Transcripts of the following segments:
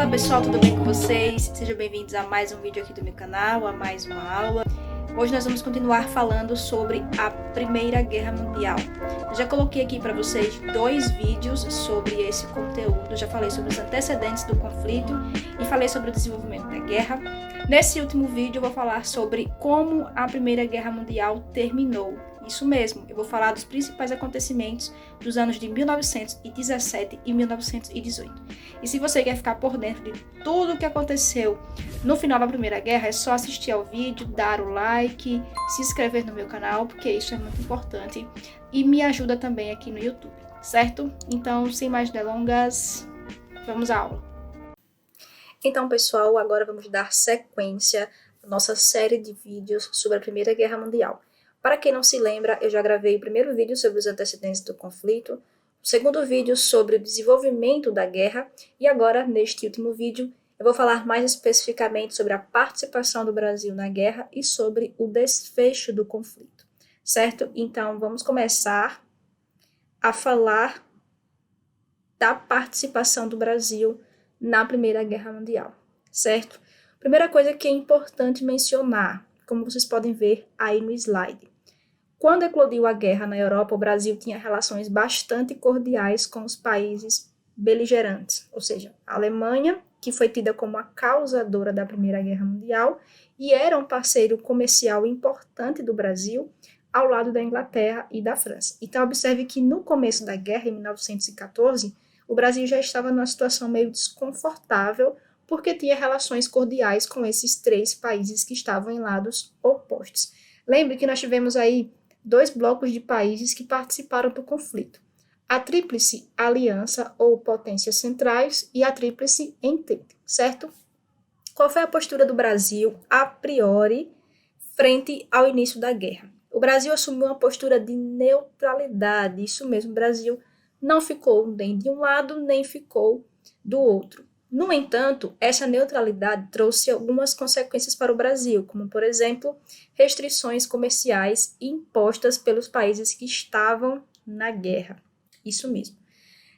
Olá pessoal, tudo bem com vocês? Sejam bem-vindos a mais um vídeo aqui do meu canal, a mais uma aula. Hoje nós vamos continuar falando sobre a Primeira Guerra Mundial. Eu já coloquei aqui para vocês 2 vídeos sobre esse conteúdo. Eu já falei sobre os antecedentes do conflito e falei sobre o desenvolvimento da guerra. Nesse último vídeo eu vou falar sobre como a Primeira Guerra Mundial terminou. Isso mesmo, eu vou falar dos principais acontecimentos dos anos de 1917 e 1918. E se você quer ficar por dentro de tudo o que aconteceu no final da Primeira Guerra, é só assistir ao vídeo, dar o like, se inscrever no meu canal, porque isso é muito importante e me ajuda também aqui no YouTube, certo? Então, sem mais delongas, vamos à aula. Então, pessoal, agora vamos dar sequência à nossa série de vídeos sobre a Primeira Guerra Mundial. Para quem não se lembra, eu já gravei o primeiro vídeo sobre os antecedentes do conflito, o segundo vídeo sobre o desenvolvimento da guerra e agora, neste último vídeo, eu vou falar mais especificamente sobre a participação do Brasil na guerra e sobre o desfecho do conflito, certo? Então, vamos começar a falar da participação do Brasil na Primeira Guerra Mundial, certo? Primeira coisa que é importante mencionar, como vocês podem ver aí no slide. Quando eclodiu a guerra na Europa, o Brasil tinha relações bastante cordiais com os países beligerantes, ou seja, a Alemanha, que foi tida como a causadora da Primeira Guerra Mundial e era um parceiro comercial importante do Brasil, ao lado da Inglaterra e da França. Então, observe que no começo da guerra, em 1914, o Brasil já estava numa situação meio desconfortável, porque tinha relações cordiais com esses 3 países que estavam em lados opostos. Lembre que nós tivemos aí 2 blocos de países que participaram do conflito. A Tríplice Aliança, ou Potências Centrais, e a Tríplice Entente, certo? Qual foi a postura do Brasil, a priori, frente ao início da guerra? O Brasil assumiu uma postura de neutralidade, isso mesmo, o Brasil não ficou nem de um lado, nem ficou do outro. No entanto, essa neutralidade trouxe algumas consequências para o Brasil, como, por exemplo, restrições comerciais impostas pelos países que estavam na guerra. Isso mesmo.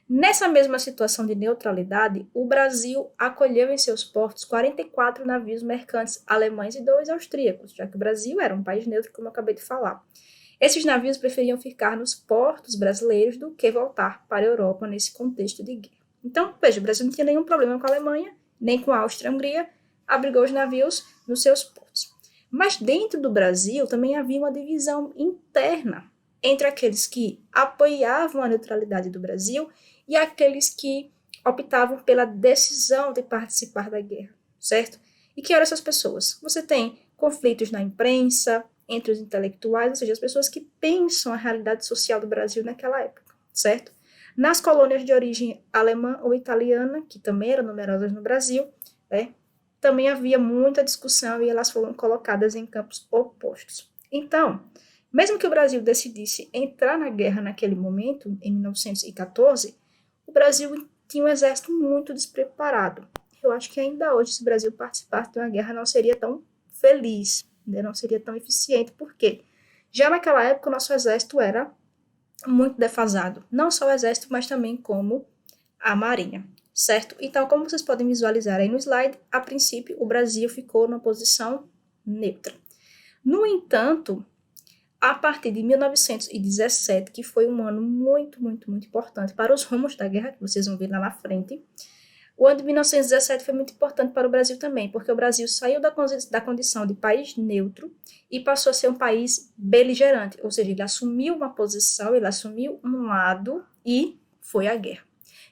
Nessa mesma situação de neutralidade, o Brasil acolheu em seus portos 44 navios mercantes alemães e 2 austríacos, já que o Brasil era um país neutro, como eu acabei de falar. Esses navios preferiam ficar nos portos brasileiros do que voltar para a Europa nesse contexto de guerra. Então, veja, o Brasil não tinha nenhum problema com a Alemanha, nem com a Áustria e a Hungria, abrigou os navios nos seus portos. Mas dentro do Brasil também havia uma divisão interna entre aqueles que apoiavam a neutralidade do Brasil e aqueles que optavam pela decisão de participar da guerra, certo? E que eram essas pessoas? Você tem conflitos na imprensa, entre os intelectuais, ou seja, as pessoas que pensam a realidade social do Brasil naquela época, certo? Nas colônias de origem alemã ou italiana, que também eram numerosas no Brasil, também havia muita discussão e elas foram colocadas em campos opostos. Então, mesmo que o Brasil decidisse entrar na guerra naquele momento, em 1914, o Brasil tinha um exército muito despreparado. Eu acho que ainda hoje, se o Brasil participasse de uma guerra, não seria tão feliz, não seria tão eficiente, porque já naquela época o nosso exército era muito defasado, não só o exército, mas também como a marinha, certo? Então, como vocês podem visualizar aí no slide, a princípio o Brasil ficou numa posição neutra. No entanto, a partir de 1917, que foi um ano muito, muito, muito importante para os rumos da guerra, que vocês vão ver lá na frente, o ano de 1917 foi muito importante para o Brasil também, porque o Brasil saiu da condição de país neutro e passou a ser um país beligerante, ou seja, ele assumiu uma posição, ele assumiu um lado e foi à guerra.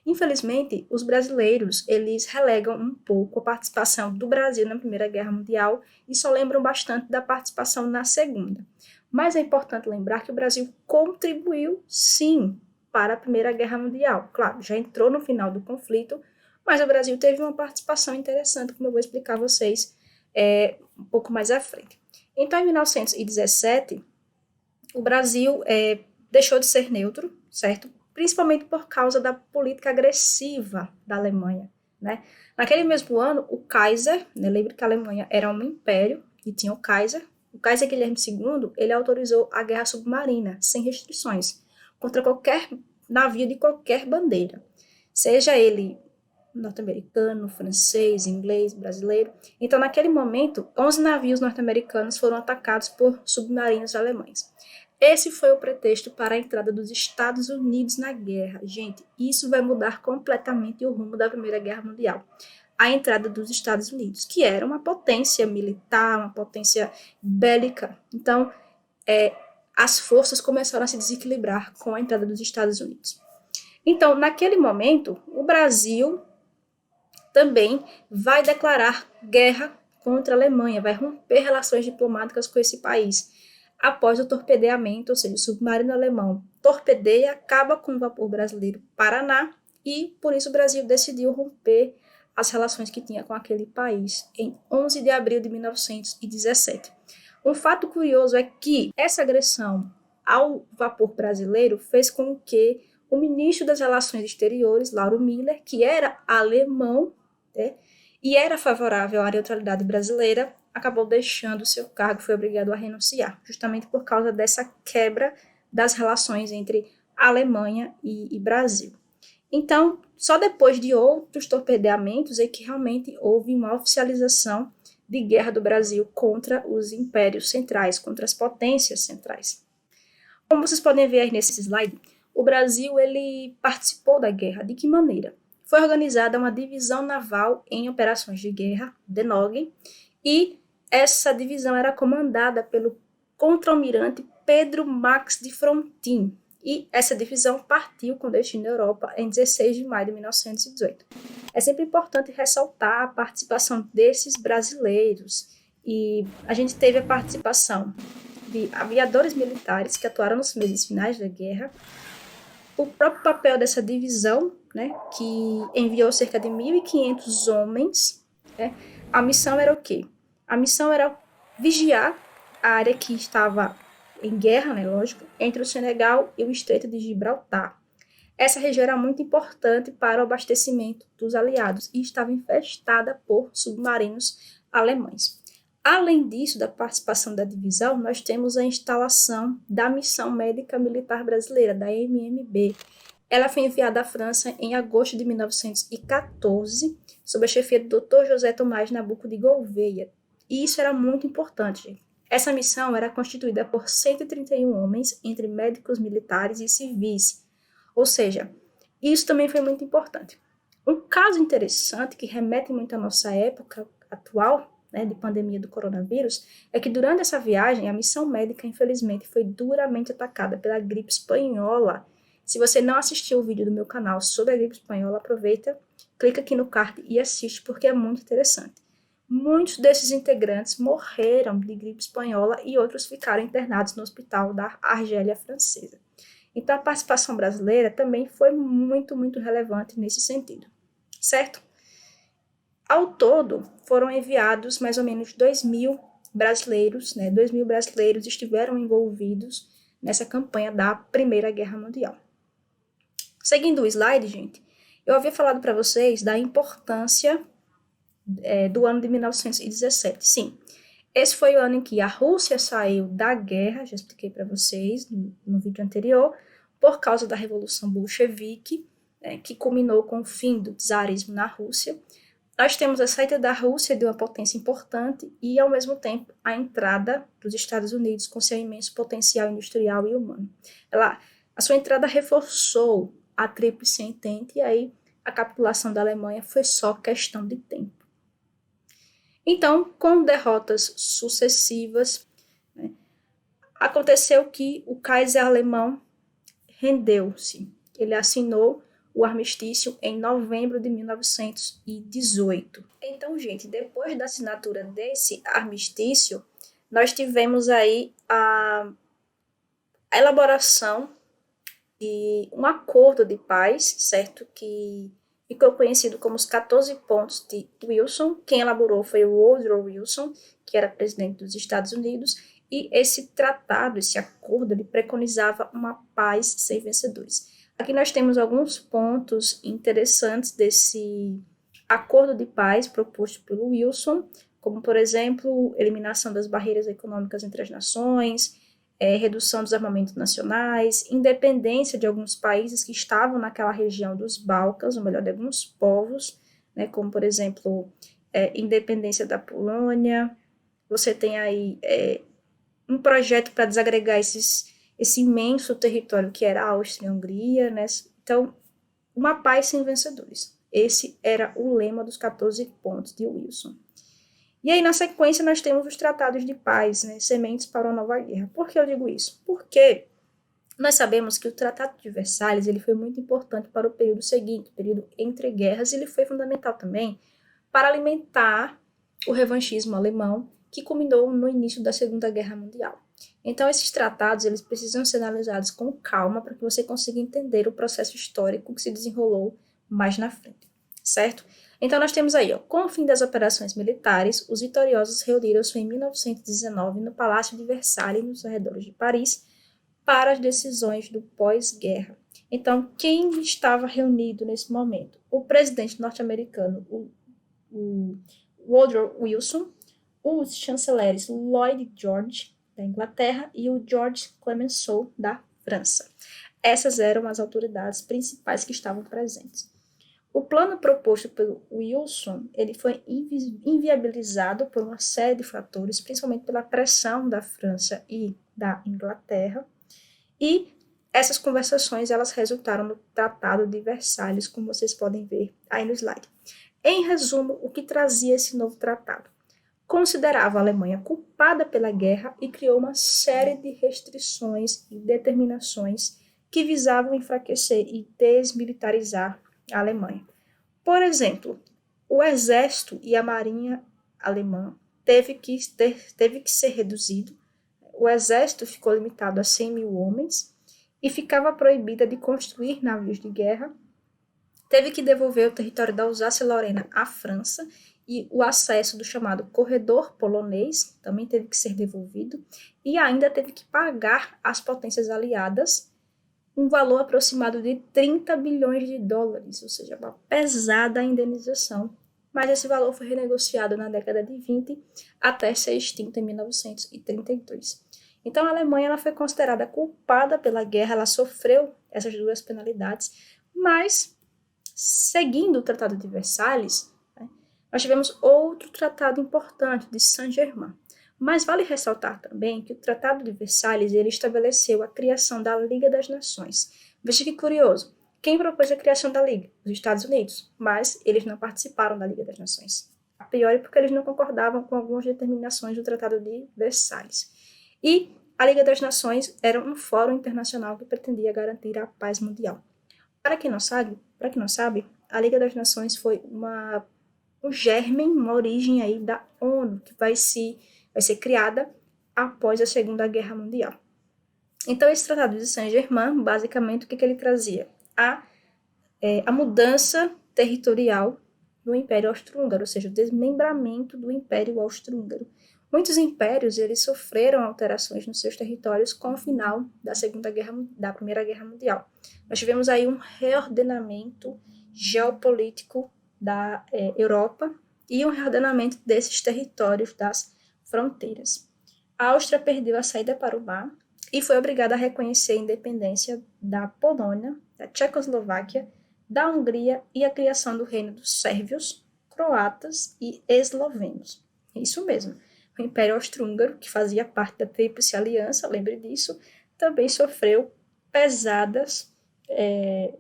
Infelizmente, os brasileiros, eles relegam um pouco a participação do Brasil na Primeira Guerra Mundial e só lembram bastante da participação na Segunda. Mas é importante lembrar que o Brasil contribuiu, sim, para a Primeira Guerra Mundial. Claro, já entrou no final do conflito, mas o Brasil teve uma participação interessante, como eu vou explicar a vocês um pouco mais à frente. Então, em 1917, o Brasil deixou de ser neutro, certo? Principalmente por causa da política agressiva da Alemanha, né? Naquele mesmo ano, o Kaiser, lembre que a Alemanha era um império e tinha o Kaiser Guilherme II, ele autorizou a guerra submarina, sem restrições, contra qualquer navio de qualquer bandeira, seja ele norte-americano, francês, inglês, brasileiro. Então, naquele momento, 11 navios norte-americanos foram atacados por submarinos alemães. Esse foi o pretexto para a entrada dos Estados Unidos na guerra. Gente, isso vai mudar completamente o rumo da Primeira Guerra Mundial. A entrada dos Estados Unidos, que era uma potência militar, uma potência bélica. Então, as forças começaram a se desequilibrar com a entrada dos Estados Unidos. Então, naquele momento, o Brasil também vai declarar guerra contra a Alemanha, vai romper relações diplomáticas com esse país. Após o torpedeamento, ou seja, o submarino alemão torpedeia, acaba com o vapor brasileiro Paraná, e por isso o Brasil decidiu romper as relações que tinha com aquele país em 11 de abril de 1917. Um fato curioso é que essa agressão ao vapor brasileiro fez com que o ministro das Relações Exteriores, Lauro Miller, que era alemão, e era favorável à neutralidade brasileira, acabou deixando seu cargo, foi obrigado a renunciar, justamente por causa dessa quebra das relações entre Alemanha e Brasil. Então, só depois de outros torpedeamentos é que realmente houve uma oficialização de guerra do Brasil contra os impérios centrais, contra as potências centrais. Como vocês podem ver aí nesse slide, o Brasil ele participou da guerra. De que maneira? Foi organizada uma divisão naval em operações de guerra, DENOG, e essa divisão era comandada pelo contra-almirante Pedro Max de Frontin, e essa divisão partiu com destino à Europa em 16 de maio de 1918. É sempre importante ressaltar a participação desses brasileiros, e a gente teve a participação de aviadores militares que atuaram nos meses finais da guerra, o próprio papel dessa divisão, que enviou cerca de 1.500 homens. A missão era o quê? A missão era vigiar a área que estava em guerra, lógico, entre o Senegal e o Estreito de Gibraltar. Essa região era muito importante para o abastecimento dos aliados e estava infestada por submarinos alemães. Além disso, da participação da divisão, nós temos a instalação da Missão Médica Militar Brasileira, da MMB. Ela foi enviada à França em agosto de 1914, sob a chefia do Dr. José Tomás Nabuco de Gouveia. E isso era muito importante, gente. Essa missão era constituída por 131 homens, entre médicos, militares e civis. Ou seja, isso também foi muito importante. Um caso interessante que remete muito à nossa época atual, de pandemia do coronavírus, é que durante essa viagem, a missão médica, infelizmente, foi duramente atacada pela gripe espanhola. Se você não assistiu o vídeo do meu canal sobre a gripe espanhola, aproveita, clica aqui no card e assiste, porque é muito interessante. Muitos desses integrantes morreram de gripe espanhola e outros ficaram internados no hospital da Argélia Francesa. Então, a participação brasileira também foi muito, muito relevante nesse sentido, certo? Ao todo, foram enviados mais ou menos 2.000 brasileiros, 2.000 brasileiros estiveram envolvidos nessa campanha da Primeira Guerra Mundial. Seguindo o slide, gente, eu havia falado para vocês da importância do ano de 1917. Sim, esse foi o ano em que a Rússia saiu da guerra, já expliquei para vocês no vídeo anterior, por causa da Revolução Bolchevique, que culminou com o fim do czarismo na Rússia. Nós temos a saída da Rússia de uma potência importante e, ao mesmo tempo, a entrada dos Estados Unidos com seu imenso potencial industrial e humano. A sua entrada reforçou a Tríplice Entente e aí a capitulação da Alemanha foi só questão de tempo. Então, com derrotas sucessivas, aconteceu que o Kaiser alemão rendeu-se. Ele assinou o armistício em novembro de 1918. Então, gente, depois da assinatura desse armistício, nós tivemos aí a elaboração de um acordo de paz, certo? Que ficou conhecido como os 14 pontos de Wilson. Quem elaborou foi o Woodrow Wilson, que era presidente dos Estados Unidos, e esse tratado, esse acordo, ele preconizava uma paz sem vencedores. Aqui nós temos alguns pontos interessantes desse acordo de paz proposto pelo Wilson, como, por exemplo, eliminação das barreiras econômicas entre as nações, redução dos armamentos nacionais, independência de alguns países que estavam naquela região dos Balcãs, ou melhor, de alguns povos, né, como, por exemplo, independência da Polônia. Você tem aí um projeto para desagregar esse imenso território que era a Áustria e a Hungria, né? Então, uma paz sem vencedores. Esse era o lema dos 14 pontos de Wilson. E aí, na sequência, nós temos os tratados de paz, né? Sementes para uma nova guerra. Por que eu digo isso? Porque nós sabemos que o Tratado de Versalhes ele foi muito importante para o período seguinte, o período entre guerras, e ele foi fundamental também para alimentar o revanchismo alemão, que culminou no início da Segunda Guerra Mundial. Então, esses tratados eles precisam ser analisados com calma para que você consiga entender o processo histórico que se desenrolou mais na frente, certo? Então, nós temos aí, com o fim das operações militares, os vitoriosos reuniram-se em 1919 no Palácio de Versalhes, nos arredores de Paris, para as decisões do pós-guerra. Então, quem estava reunido nesse momento? O presidente norte-americano, o Woodrow Wilson, os chanceleres Lloyd George, da Inglaterra, e o George Clemenceau, da França. Essas eram as autoridades principais que estavam presentes. O plano proposto pelo Wilson ele foi inviabilizado por uma série de fatores, principalmente pela pressão da França e da Inglaterra, e essas conversações elas resultaram no Tratado de Versalhes, como vocês podem ver aí no slide. Em resumo, o que trazia esse novo tratado? Considerava a Alemanha culpada pela guerra e criou uma série de restrições e determinações que visavam enfraquecer e desmilitarizar a Alemanha. Por exemplo, o exército e a marinha alemã teve que ser reduzido. O exército ficou limitado a 100 mil homens e ficava proibida de construir navios de guerra. Teve que devolver o território da Alsácia-Lorena à França e o acesso do chamado corredor polonês também teve que ser devolvido e ainda teve que pagar às potências aliadas um valor aproximado de 30 bilhões de dólares, ou seja, uma pesada indenização. Mas esse valor foi renegociado na década de 20 até ser extinto em 1932. Então a Alemanha ela foi considerada culpada pela guerra, ela sofreu essas duras penalidades, mas seguindo o Tratado de Versalhes, nós tivemos outro tratado importante de Saint-Germain. Mas vale ressaltar também que o Tratado de Versalhes ele estabeleceu a criação da Liga das Nações. Veja que curioso, quem propôs a criação da Liga? Os Estados Unidos, mas eles não participaram da Liga das Nações. A priori porque eles não concordavam com algumas determinações do Tratado de Versalhes. E a Liga das Nações era um fórum internacional que pretendia garantir a paz mundial. Para quem não sabe, a Liga das Nações foi um germe, uma origem aí da ONU, que vai ser criada após a Segunda Guerra Mundial. Então, esse Tratado de Saint-Germain, basicamente, o que ele trazia? A mudança territorial do Império Austro-Húngaro, ou seja, o desmembramento do Império Austro-Húngaro. Muitos impérios eles sofreram alterações nos seus territórios com o final da Primeira Guerra Mundial. Nós tivemos aí um reordenamento geopolítico da Europa e um reordenamento desses territórios das fronteiras. A Áustria perdeu a saída para o mar e foi obrigada a reconhecer a independência da Polônia, da Tchecoslováquia, da Hungria e a criação do reino dos sérvios, croatas e eslovenos. Isso mesmo. O Império Austro-Húngaro, que fazia parte da Tríplice Aliança, lembre disso, também sofreu pesadas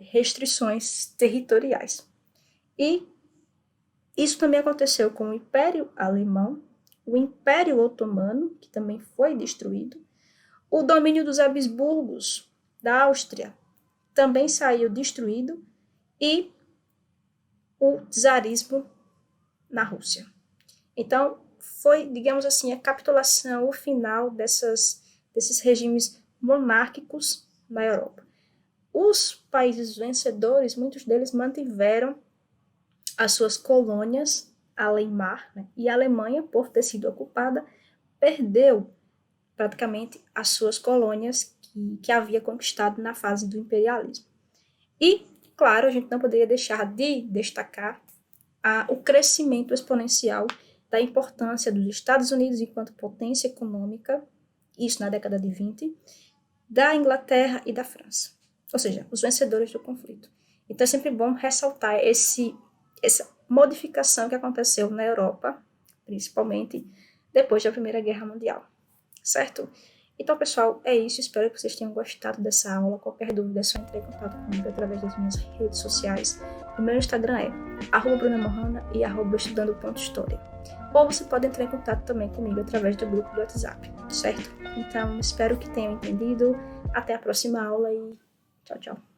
restrições territoriais. E isso também aconteceu com o Império Alemão, o Império Otomano, que também foi destruído, o domínio dos Habsburgos da Áustria também saiu destruído e o czarismo na Rússia. Então, foi, digamos assim, a capitulação, o final desses regimes monárquicos na Europa. Os países vencedores, muitos deles mantiveram as suas colônias além-mar, né? E a Alemanha, por ter sido ocupada, perdeu praticamente as suas colônias que havia conquistado na fase do imperialismo. E, claro, a gente não poderia deixar de destacar o crescimento exponencial da importância dos Estados Unidos enquanto potência econômica, isso na década de 20, da Inglaterra e da França, ou seja, os vencedores do conflito. Então é sempre bom ressaltar essa modificação que aconteceu na Europa, principalmente depois da Primeira Guerra Mundial, certo? Então, pessoal, é isso. Espero que vocês tenham gostado dessa aula. Qualquer dúvida é só entrar em contato comigo através das minhas redes sociais. O meu Instagram é @brunamohana e @estudando.história. Ou você pode entrar em contato também comigo através do grupo do WhatsApp, certo? Então, espero que tenham entendido. Até a próxima aula e tchau, tchau.